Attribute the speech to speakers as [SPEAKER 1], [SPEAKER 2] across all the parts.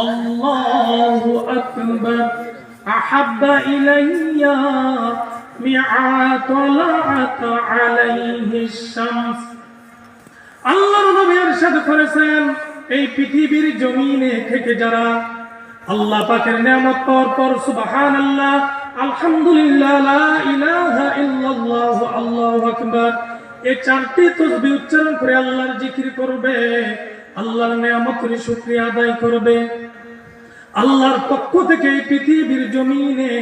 [SPEAKER 1] আল্লাহু আকবার আহাব্বা ইলাইয়া মিআ তালাআত আলাইহিস শামস। আল্লাহর নবী ইরশাদ করেছেন, এই পৃথিবীর জমিনে থেকে যারা আল্লাহ পাকের নিয়ামত পাওয়ার পর সুবহানাল্লাহ, আলহামদুলিল্লাহ, লা ইলাহা ইল্লাল্লাহ, আল্লাহু আকবার, এই চারটি তাসবিহ উচ্চারণ করে আল্লাহর জিকির করবে, আল্লাহর নিয়ামতের শুকরিয়া আদায় করবে, আল্লাহর পক্ষ থেকে এই পৃথিবীর জমিনে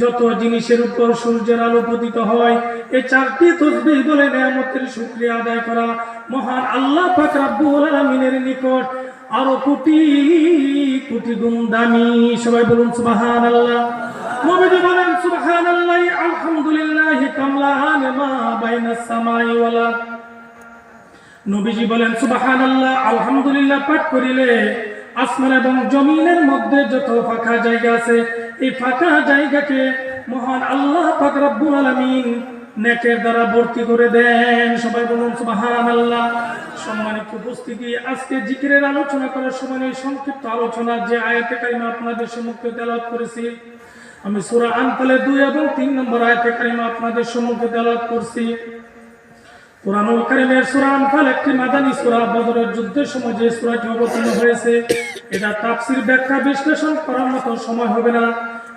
[SPEAKER 1] যত জিনিসের উপর সূর্যের আলো পতিত হয়, এই চারটি তাসবিহ বলে নিয়ামতের শুকরিয়া আদায় করা মহান আল্লাহ পাক রব্বুল আলামিনের নিকট আরো কোটি কোটি গুণ দামি। সবাই বলুন সুবহানাল্লাহ। নবীজি বলেন সুবহানাল্লাহি আলহামদুলিল্লাহি কামলান মা বাইনাস সামাই ওয়াল আরদ। নবীজি বলেন সুবহানাল্লাহ আলহামদুলিল্লাহ পাঠ করিলে আসমান এবং জমিনের মধ্যে যত ফাঁকা জায়গা আছে, এই ফাঁকা জায়গাকে মহান আল্লাহ পাক রব্বুল আলামিন নেকের দ্বারা ভর্তি করে দেন। সবাই বলুন সুবহানাল্লাহ। সম্মানিত উপস্থিতি, আজকে জিকিরের আলোচনা করার সময় এই সংক্ষিপ্ত আলোচনা যে আয়াতে কারিমা আপনাদের সম্মুখে তেলাওয়াত করেছি, আমি সূরা আনফালের 2 এবং 3 নম্বর আয়াতে কারিমা আপনাদের সম্মুখে তেলাওয়াত করছি। কুরআনুল কারীমের সূরা আনফাল একটি মাদানী সূরা। বদরের যুদ্ধের সময় যে সূরাটি অবতীর্ণ হয়েছে, এটা তাফসীর ব্যাখ্যা বিশ্লেষণ করার মতো সময় হবে না।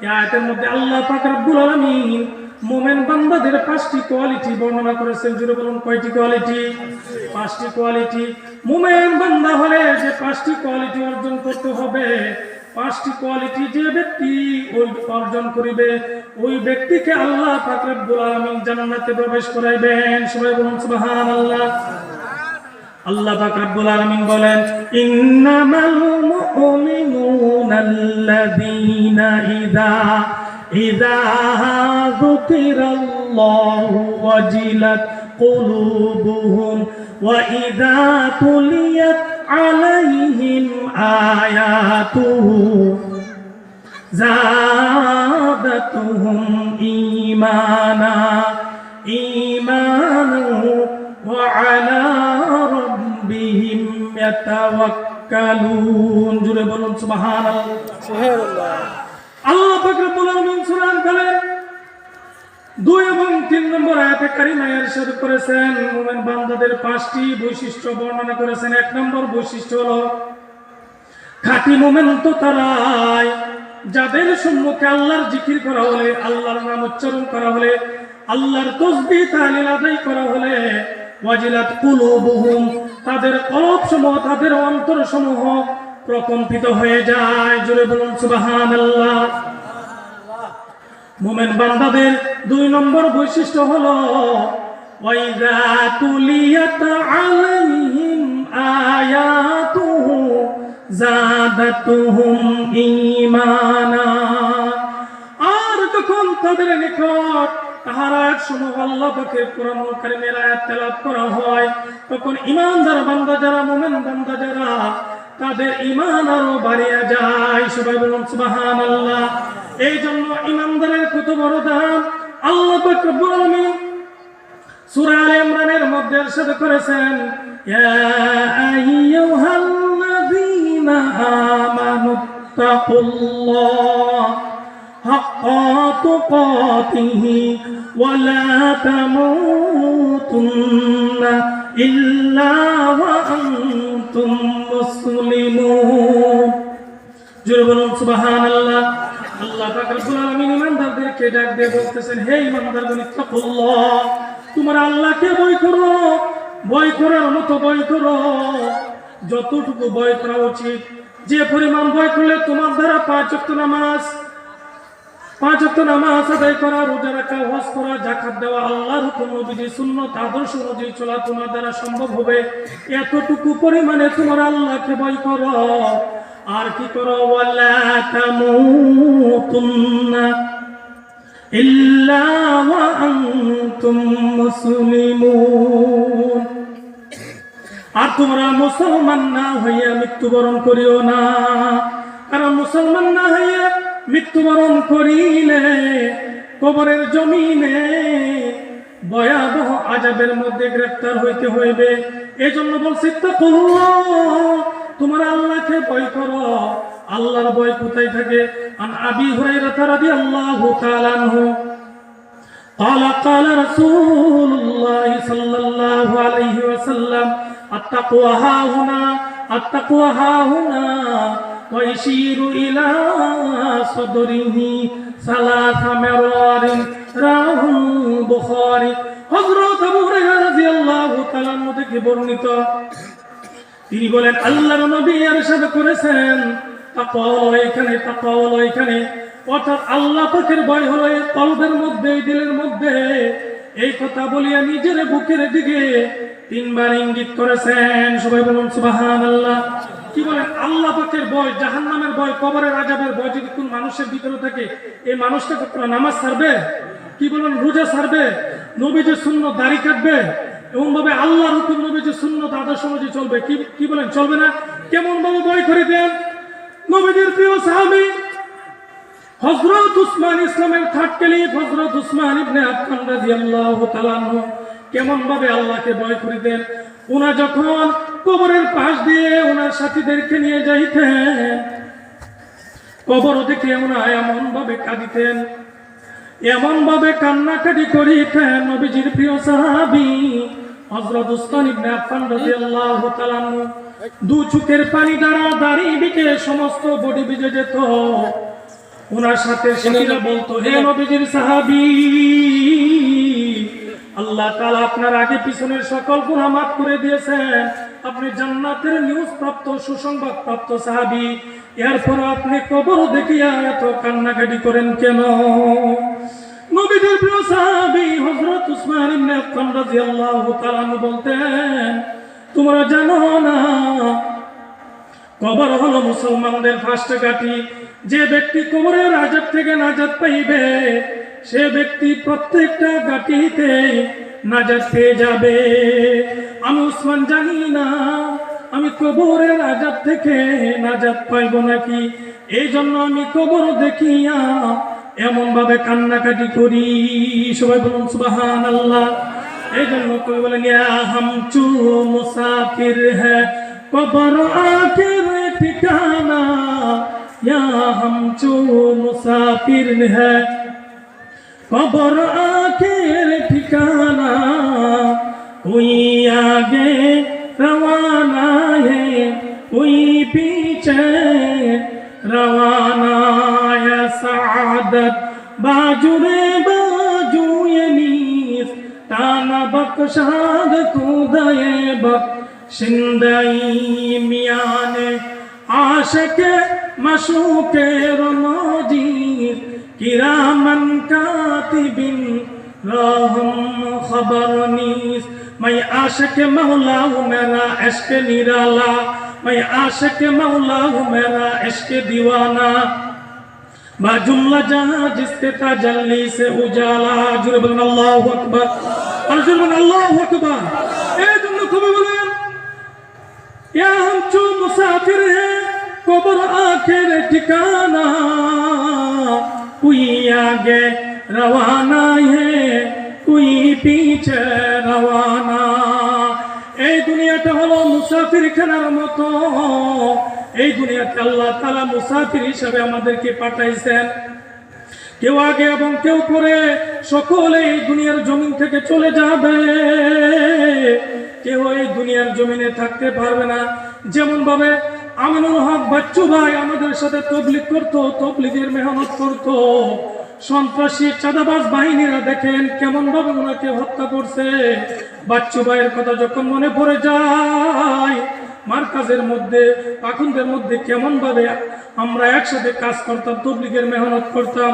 [SPEAKER 1] এই আয়াতের মধ্যে আল্লাহ পাক রব্বুল আলামিন মুমিন বান্দাদের 5টি কোয়ালিটি বর্ণনা করেছেন। জুড়ে বলুন কয়টি কোয়ালিটি? 5টি কোয়ালিটি। মুমিন বান্দা হলে যে 5টি কোয়ালিটি অর্জন করতে হবে, 5টি কোয়ালিটি যে ব্যক্তি ওই অর্জন করিবে, ওই ব্যক্তিকে আল্লাহ পাক রব্বুল আলামিন জান্নাতে প্রবেশ করাইবেন। সবাই বলুন সুবহানাল্লাহ। আল্লাহ পাক রব্বুল আলামিন বলেন, ইন্নামাল মুমিনুনাল্লাযীনা ইযা যুকিরাল্লাহু ওয়াজিলাত কুলুবুহুম ওয়া ইযা তুলিয়াত আলাইহিম আয়াতুহু যাদাতুহুম ঈমানা ওয়া আলা রাব্বিহিম ইয়াতাওয়াক্কালুন। জুড়ে বলুন সুবহানাল্লাহ। সুবহানাল্লাহ। আল্লাহ পাক রব্বুল আলামিন সূরা আনফালের 2 এবং 3 নম্বর আয়াতে কারিমায় ইরশাদ করেছেন, মুমিন বান্দাদের 5টি বৈশিষ্ট্য বর্ণনা করেছেন। 1 নম্বর বৈশিষ্ট্য হলো খাঁটি মুমিন তো তারাই যাদের সম্মুখে আল্লাহর জিকির করা হলে, আল্লাহর নাম উচ্চারণ করা হলে, আল্লাহর তাসবিহ তাহলিল আদায় করা হলে ওয়াজিলাত কুলুবুহুম, তাদের কলব সমূহ, তাদের অন্তর সমূহ প্রকম্পিত হয়ে যায়। জোরে বলুন সুবহানাল্লাহ। মুমিন বান্দাদের 2 নম্বর বৈশিষ্ট্য হলো ওয়াইযা তুলিয়াত আলাইহিম আয়াতুহু যাদাতুহুম ঈমানা, আর যখন তাদের নিকট তাহার আয়াতসমূহ আল্লাহ পাকের কোরআনুল কারীমের আয়াত তেলাওয়াত করা হয়, তখন ঈমানদার বান্দা যারা, মুমিন বান্দা যারা, তাদের ঈমান আরো বাড়িয়া যায়। সবাই বলুন সুবহানাল্লাহ। এই জন্য ঈমানদারের কত বড় দাম আল্লাহ পাক রব্বুল আলামিন সূরা আলে ইমরানের মধ্যে ইরশাদ করেছেন, ইয়া আইয়ুহাল্লাযীনা আমানুত্তাকুল্লাহ হাক্কা তুকাতিহি ওয়া লা তামুতুন্না ইল্লা ওয়া আনতুম মুসলিমুন। জোরে বলুন সুবহানাল্লাহ। আল্লাহ পাক রব্বুল আলামিন ঈমানদারদেরকে ডাক দিয়ে বলতেছেন, হে ঈমানদারগণ, ইত্তাকুল্লাহ, তোমরা আল্লাহকে ভয় করো, ভয় করার মতো ভয় করো, যতটুকু ভয় করা উচিত, যে পরিমাণ ভয় করলে তোমার দ্বারা 5 ওয়াক্ত নামাজ আদায় করা, রোজা রাখা, হজ করা, যাকাত দেওয়া, আল্লাহর হুকুম অনুযায়ী সুন্নাত আদর্শ অনুযায়ী চলা তোমার দ্বারা সম্ভব হবে, এতটুকু পরিমাণে তোমরা আল্লাহকে ভয় করো। আর কি করো? ওয়ালা তামুতুন্না ইল্লা ওয়া আনতুম মুসলিমুন, আর তোমরা মুসলমান না হইয়া মৃত্যুবরণ করিও না। কারণ মুসলমান না হইয়া মৃত্যুবরণ করিলে কবরের জমিনে ভয়াবহ আযাবের মধ্যে গ্রেফতার হইতে হইবে। এজন্য বলছি, তাকুল্লাহ, তোমরা আল্লাহকে ভয় করো, আল্লাহর ভয় কোথায় থাকে? আন আবি হুরায়রা রাদিয়াল্লাহু তাআলা আনহু قال قال رسول الله صلى الله عليه وسلم التقوى ها هنا التقوى ها هنا ويشير إلى صدره ثلاث مرار رواه البخاري হযরত আবু হুরায়রা রাদিয়াল্লাহু তাআলা আনহু থেকে বর্ণিত, তিনি বলেন আল্লাহর নবী ইরশাদ করেছেন তাকওয়া হলো এখানে, তাকওয়া হলো এখানে, অর্থাৎ আল্লাহ পাকের ভয় হলো এই কলবের মধ্যে, দিলের মধ্যে। এই কথা বলিয়া নিজের বুকের দিকে তিনবার ইঙ্গিত করেছেন। সবাই বলুন সুবহানাল্লাহ। কি বলেন? আল্লাহ পাকের ভয়, জাহান্নামের ভয়, কবরের আযাবের ভয় যদি কোন মানুষের ভিতরে থাকে, এই মানুষটা কখনো নামাজ ছাড়বে? কি বলেন? রোজা ছাড়বে? নবীজির সুন্নাত দাড়ি কাটবে? এমন ভাবে আল্লাহর হুকুম নবীজির সুন্নাত আদর্শ অনুযায়ী চলবে? কি বলেন? চলবে না। কেমন ভাবে ভয় করে দেন? নবীজির প্রিয় সাহাবী হযরত উসমান, ইসলামের থার্ড ক্যালিফ হযরত উসমান ইবনে আফফান রাদিয়াল্লাহু তাআলা আনহু কেমন ভাবে আল্লাহকে ভয় করিতেন। উনি যখন কবরের পাশ দিয়ে ওনার সাথীদেরকে নিয়ে যাইতেন, কবর দেখে উনি এমন ভাবে কাঁদিতেন, এমন ভাবে কান্নাকাটি করিতেন। নবীজির প্রিয় সাহাবী হযরত উসমান ইবনে আফফান রাদিয়াল্লাহু তাআলা আনহু দু চোখের পানি দ্বারা দাড়ি ভিজে সমস্ত বডি ভিজে যেত। ওনার সাথে সাথীরা বলতো, হে নবীজির সাহাবী, আল্লাহ তাআলা আপনার আগে পিছনের সকল গুনাহ মাফ করে দিয়েছেন, আপনি জান্নাতের নিউজ প্রাপ্ত, সুসংবাদ প্রাপ্ত সাহাবী, এরপর আপনি কবর দেখিয়া এত কান্নাকাটি করেন কেন? নবীজির প্রিয় সাহাবী হযরত উসমান ইবনে আফফান রাদিয়াল্লাহু তাআলা আনহু বলতেন, তোমরা জানো না কবর হলো মুসলমানদের ফার্স্ট ঘাঁটি। যে ব্যক্তি কবরের আযাব থেকে নাজাত পাইবে, সে ব্যক্তি প্রত্যেকটা ঘাঁটিতে নাজাত পেয়ে যাবে। আমি উসমান জানি না আমি কবরের আযাব থেকে নাজাত পাইব নাকি, এই জন্য আমি কবর দেখিয়া এমন ভাবে কান্নাকাটি করি। সবাই বলুন সুবহানাল্লাহ। এই জন্য কবি বলেন, ইয়া হামচু মুসাফির হ্যায় কবর আখির ঠিকানা, या हम जो मुसाफिर है कब्र आखिर ठिकाना, कोई आगे रवाना है कोई पीछे रवाना, या सादत बाजू रे बाजू ये नीस ताना बख्शाद खुदाए बख्शिंदई मियाने आशिक मशूके रमजीर किरामन कातिबिन रहम खबरनीस। मैं आशिक मौला हूँ मेरा इश्क निराला, मैं आशिक मौला हूँ मेरा इश्क दीवाना, बाजुल्ला जहाँ जिसके ताजल्ली से उजाला। जुरे बोलें अल्लाहु अकबर, और जुरे बोलें अल्लाहु अकबर। ए तुमने कभी बोले या हम जो मुसाफिर हैं कब्र आखिर ठिकाना, कोई आगे रवाना है कोई पीछे रवाना। এই দুনিয়াটা হলো মুসাফির খানার মতো। এই দুনিয়াতে আল্লাহ তাআলা মুসাফির হিসেবে আমাদেরকে পাঠাইছেন। কেউ আগে এবং কেউ পরে, সকলে এই দুনিয়ার জমিন থেকে চলে যাবে। কেউ এই দুনিয়ার জমিনে থাকতে পারবে না। যেমন ভাবে আমিনুল হক বাচ্চু ভাই আমাদের সাথে তবলিগ করতো, তবলিগের মেহনত করতো, সন্ত্রাসী চাঁদাবাজ বাহিনীরা দেখেন কেমন ভাবে ওনাকে হত্যা করছে। বাচ্চু ভাইয়ের কথা যখন মনে পড়ে যায়, মার্কাজের মধ্যে পাখুনদের মধ্যে কেমন ভাবে আমরা একসাথে কাজ করতাম, তবলিগের মেহনত করতাম।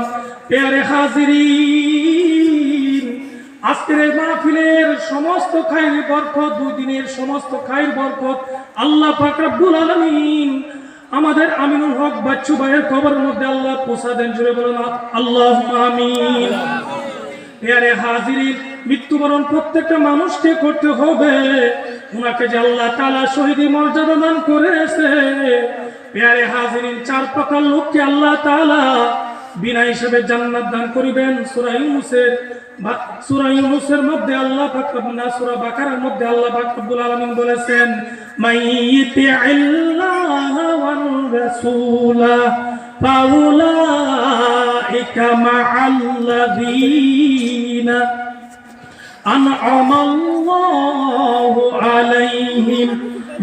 [SPEAKER 1] পেয়ারে হাজিরিন, আজকের এই মাহফিলের সমস্ত খায়ের বরকত, দুই দিনের সমস্ত খায়ের বরকত আল্লাহ পাক রব্বুল আলামিন আমাদের আমিনুল হক বাচ্চু ভাইয়ের কবরের মধ্যে আল্লাহ পৌঁছা দেন। জুড়ে বলুন আল্লাহুম্মা আমিন। পেয়ারে হাজিরিন, মৃত্যুবরণ প্রত্যেকটা মানুষকে করতে হবে। উনাকে যে আল্লাহ তাআলা শহীদি মর্যাদা দান করেছে, পেয়ারে হাজিরিন, চার প্রকার লোককে আল্লাহ তাআলা বিনা হিসাবে জান্নাত দান করিবেন। সূরা ইউনূসের মধ্যে আল্লাহ পাক সূরা বাকারার মধ্যে আল্লাহ পাক রব্বুল আলামিন বলেছেন, মাইয়িতিল্লাহ ওয়ার রাসূলা ফাউলাইকা মা'আল্লাযীনা আন'আমাল্লাহু আলাইহিম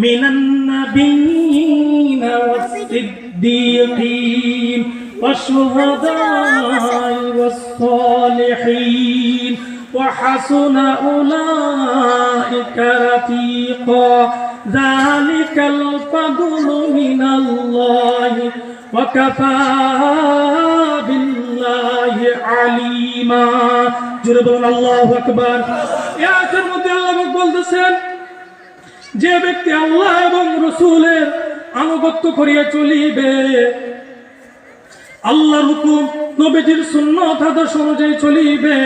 [SPEAKER 1] মিনান নাবিয়্যিনা ওয়াস-সিদ্দীকীন والشهداء والصالحين وحسن أولئك رفيقا ذلك الفضل من الله وكفى بالله عليما جربون الله أكبر يا آخر মধ্যে আল্লাহ বলতেছেন যে ব্যক্তি আল্লাহ এবং রাসূলের আনুগত্য করিয়া চলিবে আল্লাহর হুকুম নবীজির সুন্নাত আদর্শ অনুযায়ী চলিবে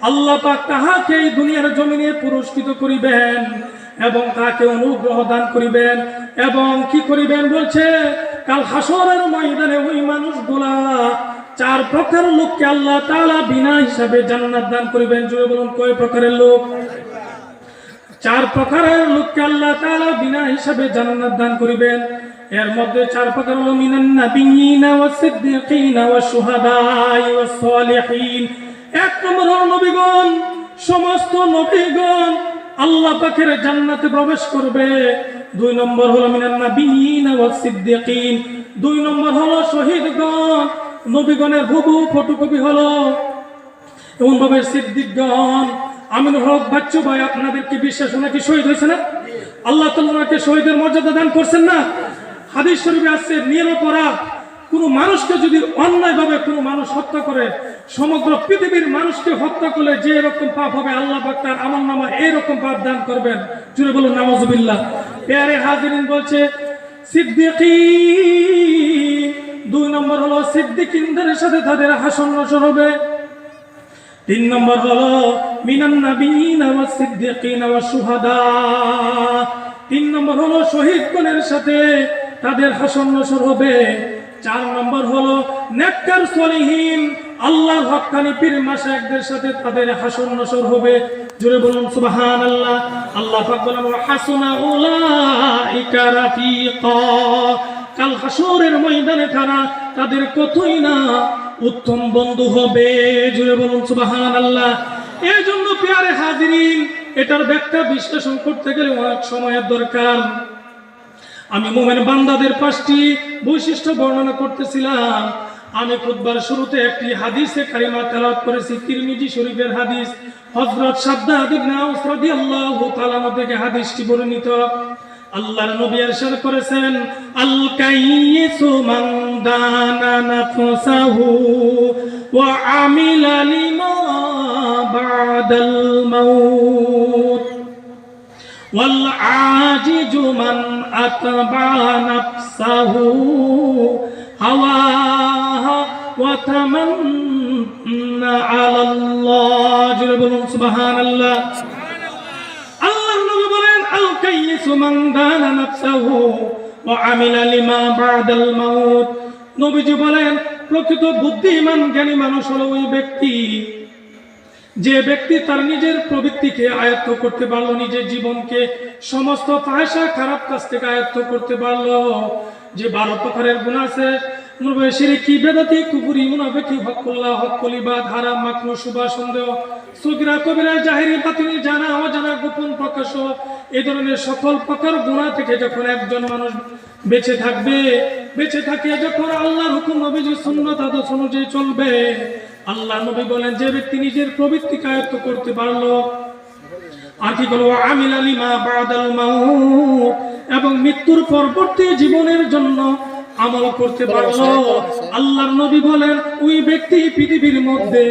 [SPEAKER 1] আল্লাহ পাক তাহাকে এই দুনিয়ার জমিনে পুরস্কৃত করিবেন এবং তাকে অনুগ্রহ দান করিবেন এবং কি করিবেন বলছে কাল হাসরের ময়দানে ওই মানুষগুলা চার প্রকার লোককে আল্লাহ তাআলা বিনা হিসাবে জান্নাত দান করিবেন। জোরে বলুন কয় প্রকারের লোক? চার প্রকারের লোককে আল্লাহ তাআলা বিনা হিসাবে জান্নাত দান করিবেন। এর মধ্যে চার প্রকার হলো মিনান নাবিয়্যিনা ওয়াস-সিদ্দীকীনা ওয়াশ-শুহাদাই ওয়াস-সালিহিন। এক নম্বর হলো নবীগণ, সমস্ত নবীগণ আল্লাহ পাকের জান্নাতে প্রবেশ করবে। দুই নম্বর হলো মিনান নাবিয়্যিনা ওয়াস-সিদ্দীকীন। দুই নম্বর হলো শহীদগণ, নবীগণের হুবহু ফটোকপি হলো এমন ভাবে সিদ্দিকগণ। আমিনুল হক বাচ্চু ভাই আপনাদের কি বিশ্বাস নাকি শহীদ হয়েছে না? আল্লাহ তাআলা ওনাকে শহীদের মর্যাদা দান করছেন না? হাদিস শরীফে আছে নিরপরাধ কোন মানুষকে যদি অন্যায়ভাবে কোনো মানুষ হত্যা করে, সমগ্র পৃথিবীর মানুষকে হত্যা করলে যে এরকম পাপ হবে আল্লাহ পাক তার আমলনামা এরকম পাপ দান করবেন। জুড়ে বলুন নাউজুবিল্লাহ। প্যারে হাজিরিন বলছে সিদ্দিকীন। দুই নম্বর হলো সিদ্দিকিনদের সাথে তাদের হাসর নসর হবে। তিন নম্বর হলো মিনান নাবিয়্যিনা ওয়াস-সিদ্দীকীনা ওয়াশ-শুহাদা। তিন নম্বর হলো শহীদগণের সাথে তাদের হাসর নসর হবে। চার নম্বর হলো নেককার সলিহিন আল্লাহর হক্কানি পীর মাশায়েখদের সাথে তাদের হাসর নসর হবে। জোরে বলুন সুবহানাল্লাহ। আল্লাহ পাক বলেন ওয়া হাসুনা উলাইকা রাফিকা। কাল হাসরের ময়দানে তারা তাদের কতই না উত্তম বন্ধু হবে। জোরে বলুন সুবহানাল্লাহ। এই জন্য প্রিয় হাজিরিন এটার ব্যাখ্যা বিশ্লেষণ করতে গেলে অনেক সময়ের দরকার। আমি মুমিন বান্দাদের 5টি বৈশিষ্ট্য বর্ণনা করতেছিলাম। আমি খুতবার শুরুতে একটি হাদিসে কারিমা তেলাওয়াত করেছি, তিরমিজি শরীফের হাদিস। হযরত শাদ্দাদ ইবনে আওস রাদিয়াল্লাহু তাআলা থেকে হাদিসটি বর্ণিত। আল্লাহর নবী ইরশাদ করেছেন আল কাইয়িসু মান দানা নাফসাহু ওয়া আমিলা লিমা বা'দাল মাউত ওয়াল আজিজু মান আতবা নাফসাহু হাওয়াহা ওয়া তামান্না আলাল্লাহ। জোরে বলুন সুবহানাল্লাহ। আল্লাহর নবী বলেন আল কাইয়িসু মান দানা নাফসাহু ওয়া আমিলা লিমা বা'দাল মাউত। নবীজি বলেন প্রকৃত বুদ্ধিমান জ্ঞানী মানুষ হলো ওই ব্যক্তি যে ব্যক্তি তার নিজের প্রবৃত্তিকে আয়ত্ত করতে পারলো, নিজের জীবনকে সমস্ত ফাহিশা খারাপ কাজ থেকে আয়ত্ত করতে পারলো। যে 12 প্রকারের গুনাহ আছে, শিরকি, বেদাতি, কুফরি, মুনাফিকি, হকুল্লাহ, হকুলিবাদ, হারাম, মাকরুহ, শুভা, সন্দেহ, সগীরা, কবিরা, জাহিরি, বাতিনি, জানা অজানা, গোপন প্রকাশ্য, এই ধরনের সকল প্রকার গুনাহ থেকে যখন একজন মানুষ বেঁচে থাকবে, বেঁচে থাকে যখন আল্লাহর হুকুম নবীজির সুন্নাত আদর্শ অনুযায়ী চলবে, আল্লাহ নবী বলেন যে ব্যক্তি নিজের প্রবৃত্তিকে আয়ত্ত করতে পারলো আর কি বলবো আমিলা লিমা বা'দাল মাউত, এবং মৃত্যুর পরবর্তী জীবনের জন্য আমল করতে পারলো, আল্লাহর নবী বলেন ওই ব্যক্তি পৃথিবীর মধ্যে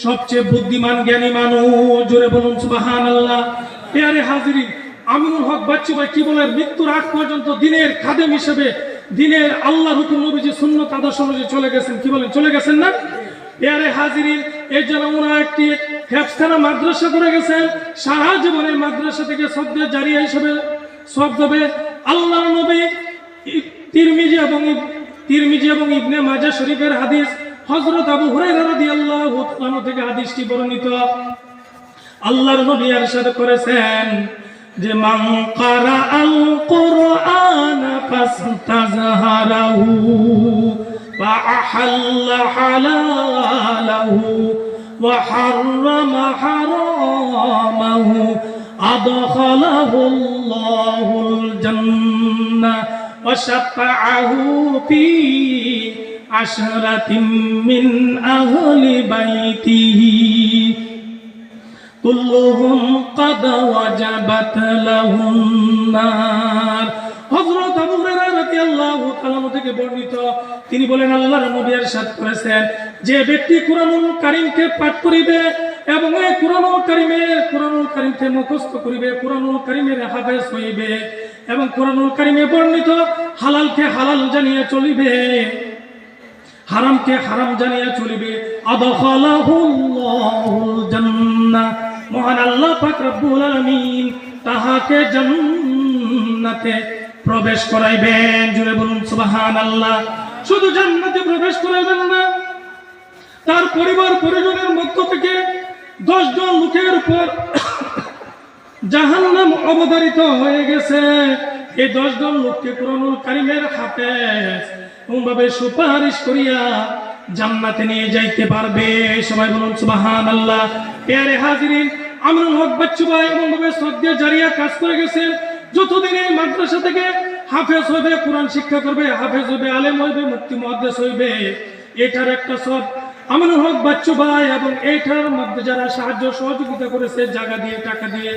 [SPEAKER 1] সবচেয়ে বুদ্ধিমান জ্ঞানী মানুষ। জোরে বলুন সুবহানাল্লাহ। প্রিয় হাজিরিন, আমিনুল হক বাচ্চু ভাই কি বলেন, মৃত্যুর আগ পর্যন্ত দিনের খাদেম হিসেবে দিনের আল্লাহর হুকুম নবীজি সুন্নাত আদর্শ অনুযায়ী চলে গেছেন। কি বলেন, চলে গেছেন না? প্রিয় হাজিরিন, এর জন্য ওনারা একটি হেফজখানা মাদ্রাসা করে গেছেন। সারা জীবনে মাদ্রাসা থেকে সদকা জারিয়া হিসেবে সওয়াব দেবে। আল্লাহর নবী তিরমিজি এবং ইবনে মাজাহ শরীফের হাদিস, হযরত আবু হুরায়রা রাদিয়াল্লাহু তাআলা থেকে হাদিসটি বর্ণিত। আল্লাহর নবী ইরশাদ করেছেন যে মান ক্বারা আল কুরআন ফাস্তাজহারাহু ওয়া আহাল্লা হালালাহু ওয়া হাররামা হারামাহু আদখালাহুল্লাহুল জান্নাহ ওয়া শাফাআহু ফি আশরাতিন মিন আহলি বাইতিহি কুল্লুহুম ক্বাদ ওয়াজাবাত লাহুম নার। হযরত আবু হুরায়রা রাদিয়াল্লাহু তাআলা থেকে বর্ণিত, তিনি বলেন আল্লাহর নবী ইরশাদ করেছেন, যে ব্যক্তি কুরআনুল কারীমকে পাঠ করিবে এবং এই কুরআনুল কারীমকে মুখস্থ করিবে, কুরআনুল কারীমের হাফেজ হইবে এবং কুরআনুল কারীমে বর্ণিত হালালকে হালাল জানিয়ে চলিবে, হারামকে হারাম জানিয়ে চলিবে, আদখালাহুল্লাহুল জান্নাহ, মহান আল্লাহ পাক রব্বুল আলামিন তাহাকে জান্নাতে প্রবেশ করাইবেন। জুড়ে বলুন সুবহানাল্লাহ। শুধু জান্নাতে প্রবেশ করাইবেন না, তার পরিবার পরিজনের মধ্য থেকে 10 জন লোকের উপর জাহান্নাম অবধারিত হয়ে গেছে। এই 10 জন লোককে কুরআনুল কারীমের হাফেজ ভাবে সুপারিশ করিয়া জান্নাতে নিয়ে যাইতে পারবে। সবাই বলুন সুবহানাল্লাহ। প্যারে হাজিরিন, আমিনুল হক বাচ্চু ভাই এমন ভাবে সদকা জারিয়া কাজ করে গেছেন, যতদিন এই মাদ্রাসা থেকে হাফেজ হইবে, কোরআন শিক্ষা করবে, হাফেজ হইবে, আলেম হইবে, মুফতি মুহাদ্দিস হইবে, এটার একটা সব আমিনুল হক বাচ্চু ভাই এবং এইটার মধ্যে যারা সাহায্য সহযোগিতা করেছে, জায়গা দিয়ে, টাকা দিয়ে,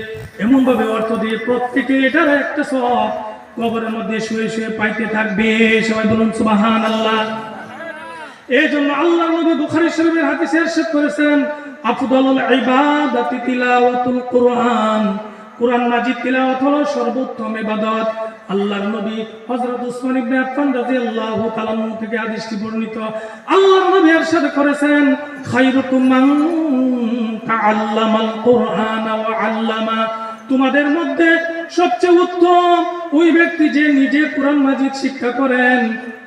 [SPEAKER 1] এমন ভাবে অর্থ দিয়ে, প্রত্যেকে এটার একটা সব কবরের মধ্যে শুয়ে শুয়ে পাইতে থাকবে। সবাই বলুন সুবহানাল্লাহ। এই জন্য আল্লাহর নবী বুখারী শরীফের হাদিসে ইরশাদ করেছেন, আফদালুল ইবাদাতি তিলাওয়াতুল কুরআন, কুরআন মাজিদ তিলাওয়াত হলো সর্বোত্তম ইবাদত। আল্লাহর নবী হযরত উসমান ইবনে আফফান রাদিয়াল্লাহু তাআলা থেকে হাদিসটি বর্ণিত, আল্লাহর নবী ইরশাদ করেছেন, খায়রুকুম মান তাআল্লামাল কুরআন ওয়া আল্লামা, তোমাদের মধ্যে সবচেয়ে উত্তম ওই ব্যক্তি যে নিজে কুরআন মাজিদ শিক্ষা করেন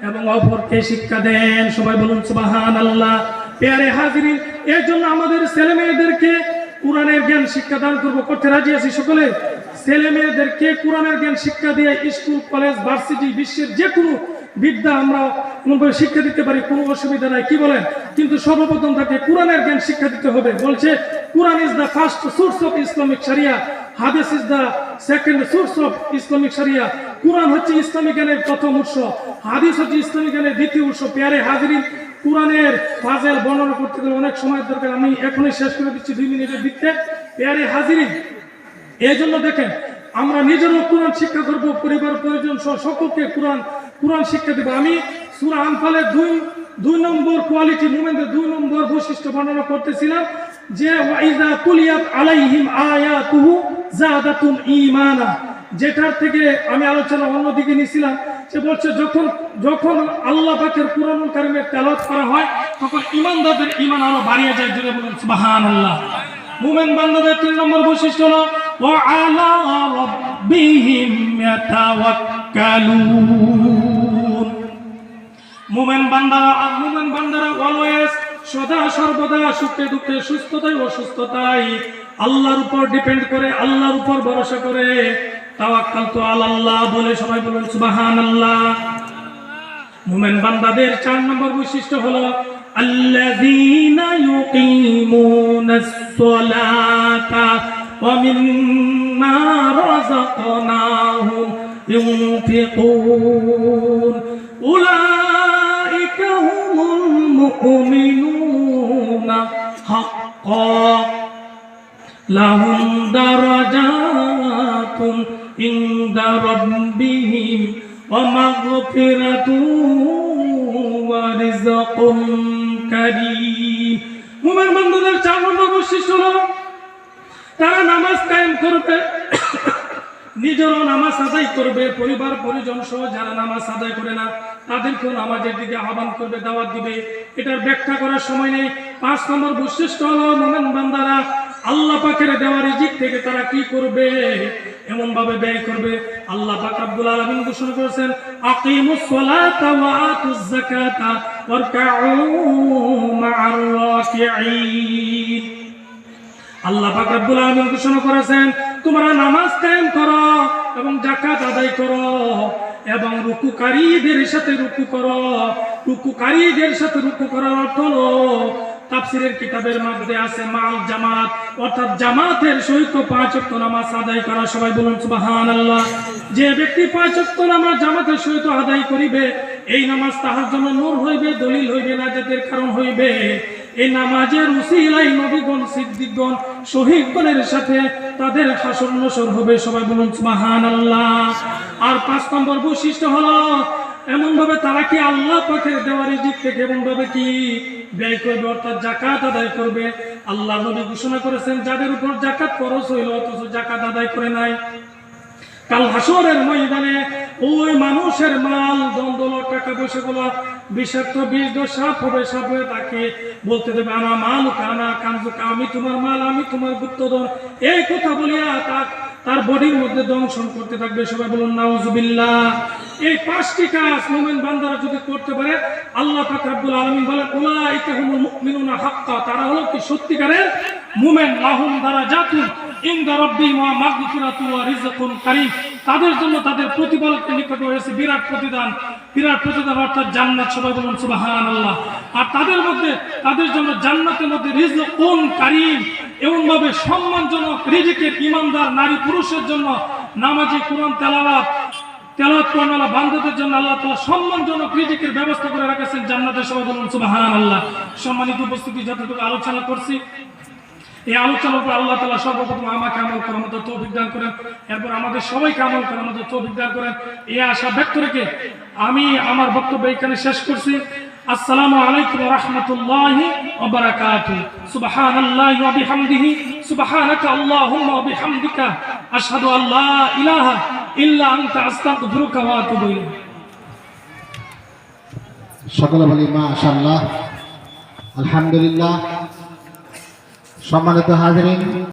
[SPEAKER 1] এবং অপরকে শিক্ষা দেন। সবাই বলুন সুবহানাল্লাহ। প্যারে হাজিরিন, এর জন্য আমাদের ছেলে মেয়েদেরকে কুরআনের জ্ঞান শিক্ষা দান করব, করতে রাজি আছি সকলে? ছেলে মেয়েদেরকে কুরআনের জ্ঞান শিক্ষা দিয়ে স্কুল, কলেজ, ভার্সিটি, বিশ্বের যে কোনো বিদ্যা আমরা শিক্ষা দিতে পারি, কোনো অসুবিধা নাই, কি বলেন? কিন্তু সর্বপ্রথম তাকে কুরআনের জ্ঞান শিক্ষা দিতে হবে। বলছে Quran is the first source of Islamic sharia, hadith is the second source of Islamic sharia. Quran হচ্ছে ইসলামিক জ্ঞানের প্রথম উৎস, হাদিস হচ্ছে ইসলামিক জ্ঞানের দ্বিতীয় উৎস। প্যারে হাজিরিন, কুরআনের ফাজেল বর্ণনা করতে গেলে অনেক সময় দরকার, আমি এখনই শেষ করে দিচ্ছি 2 মিনিটের দিকতে। প্যারে হাজিরিন, এই জন্য দেখেন আমরা নিজেরও কোরআন শিক্ষা করব, পরিবার পরিজন সকলকে কোরআন শিক্ষা দেব। আমি সূরা আনফালের 2 নম্বর কোয়ালিটি, মুমিনদের 2 নম্বর বৈশিষ্ট্য বর্ণনা করতেছিলাম, যে ওয়াইযা তুলিয়াত আলাইহিম আয়াতুহু যাদাতুম ঈমানা, যেটার থেকে আমি আলোচনা অন্যদিকে নিয়েছিলাম। সে বলছে যখন আল্লাহ পাকের কুরআনুল কারীমের তেলাওয়াত করা হয়, তখন ঈমানদারদের ঈমান আরো বাড়িয়ে যায়। জোরে বলুন সুবহানাল্লাহ। মুমিন বান্দাদের 3 নম্বর বৈশিষ্ট্য হলো ওয়া আলা রাব্বিহিম ইয়াতাওয়াক্কালুন। মুমিন বান্দারা অলওয়েজ, সদা সর্বদা, সুখে দুঃখে, সুস্থতায় অসুস্থতায় আল্লাহর উপর ডিপেন্ড করে, আল্লাহর উপর ভরসা করে। তাওয়াক্কালতু আলাল্লাহ বলে সবাই বলুন সুবহানাল্লাহ। মুমিন বান্দাদের 4 নম্বর বৈশিষ্ট্য হলো আল্লাযীনা ইউকিমুনাস সালাতা ওয়া মিম্মা রাযাকনাহুম ইউনফিকুন উলাইকা হুমুল মুমিনুনা হাক্কান লাহুম দারাজাতুন ইনদা রাব্বিহিম ওয়া মাগফিরাতুন ওয়া রিজকুন কারীম। মুমিন বান্দাদের 4 নম্বর বৈশিষ্ট্য হলো তারা নামাজ কায়েম করবে, নিজেরও নামাজ আদায় করবে, পরিবার পরিজন সহ যারা নামাজ আদায় করে না তাদেরকেও নামাজের দিকে আহ্বান করবে, দাওয়াত দিবে। এটার ব্যাখ্যা করার সময় নেই। 5 নম্বর বৈশিষ্ট্য হলো মুমিন বান্দারা আল্লাহ পাকের দেওয়া রিজিক থেকে তারা কি করবে? এমন ভাবে ব্যয় করবে। আল্লাহ পাক রব্বুল আলামিন ঘোষণা করেছেন, আকিমুস সালাতা ওয়া আতুজ যাকাতা ওয়ারকাউ মা'আর রাকিঈন। আল্লাহ পাক রব্বুল আলামিন ঘোষণা করেছেন, তোমরা নামাজ কায়েম করো এবং যাকাত আদায় করো এবং রুকুকারীদের সাথে রুকু করো। রুকুকারীদের সাথে রুকু করার অর্থ হলো তাফসীরের কিতাবের মধ্যে আছে মাল জামাত, অর্থাৎ জামাতের সহিত 5 ওয়াক্ত নামাজ আদায় করা। সবাই বলুন সুবহানাল্লাহ। যে ব্যক্তি 5 ওয়াক্ত নামাজ জামাতের সহিত আদায় করিবে, এই নামাজ তাহার জন্য নূর হইবে, দলিল হইবে, নাজাতের কারণ হইবে। এই নামাজের উসিলায় নবীগণ, সিদ্দিকগণ, শহীদগণের সাথে তাদের হাসর নসর হবে। সবাই বলুন সুবহানাল্লাহ। আর 5 নম্বর বৈশিষ্ট্য হলো এমন ভাবে তারা কি আল্লাহ পাকের দেওয়া রিজিক থেকে এমন ভাবে কি ব্যয় করবে, অর্থাৎ যাকাত আদায় করবে। আল্লাহ নবী ঘোষণা করেছেন যাদের উপর যাকাত খরচ হইল অথচ যাকাত আদায় করে নাই, কাল হাসরের ময়দানে ওই মানুষের মাল, দন্দলত, টাকা পয়সা গুলো বিষাক্ত বিষ সাপ হবে। সাপ হয়ে তাকে বলতে দেবে আনা মাল কানা কানজুকা, আমি তোমার মাল, আমি তোমার গুপ্তধন, এই কথা বলিয়া তার বডির মধ্যে দংশন করতে থাকবে। সবাই বলুন নাউজুবিল্লাহ। এই 5টি কাজ মুমিন বান্দারা যদি করতে পারে, আল্লাহ পাক রব্বুল আলামিন বলেন উলাইকা হুমুল মুমিনুনা হাক্কা, তারা হলো কি সত্যিকারের মুমিন। লাহুম দারাজাতুন ইনদা রাব্বিহিম ওয়া মাগফিরাতুন ওয়া রিজকুন কারীম, তাদের জন্য তাদের প্রতিপালকের নিকটে রয়েছে বিরাট প্রতিদান, বিরাট প্রতিদান অর্থাৎ জান্নাত। সবাই বলুন সুবহানাল্লাহ। আর তাদের জন্য জান্নাতের মধ্যে রিজকুন কারীম, এমন ভাবে সম্মানজনক রিজিকের ঈমানদার নারী পুরুষের জন্য, নামাজি, কোরআন তেলাওয়াত করানোয়ালা বান্দাদের জন্য আল্লাহ তাআলা সম্মানজনক রিজিকের ব্যবস্থা করে রেখেছেন জান্নাতে। সবাই বলুন সুবহানাল্লাহ। সম্মানিত উপস্থিতি, যতটুকু আলোচনা করছি, এই আলোচনার উপর আল্লাহ তাআলা সর্বপ্রথম আমাকে আমল করার মতো তৌফিক দান করেন, এরপর আমাদের সবাইকে আমল করার মতো তৌফিক দান করেন। এই আশা ব্যক্ত রেখে আমি আমার বক্তব্য এখানে শেষ করছি। আসসালামু আলাইকুম ওয়া রাহমাতুল্লাহি ওয়া বারাকাতুহু। সুবহানাল্লাহি ওয়া বিহামদিহি, সুবহানাকা আল্লাহুম্মা ওয়া বিহামদিকা, আশহাদু আল্লা ইলাহা ইল্লা আনতা, আস্তাগফিরুকা ওয়া আতুবু ইলাইক।
[SPEAKER 2] সকলে বলি মাশাআল্লাহ, আলহামদুলিল্লাহ। সম্মানিত হাজিরিন,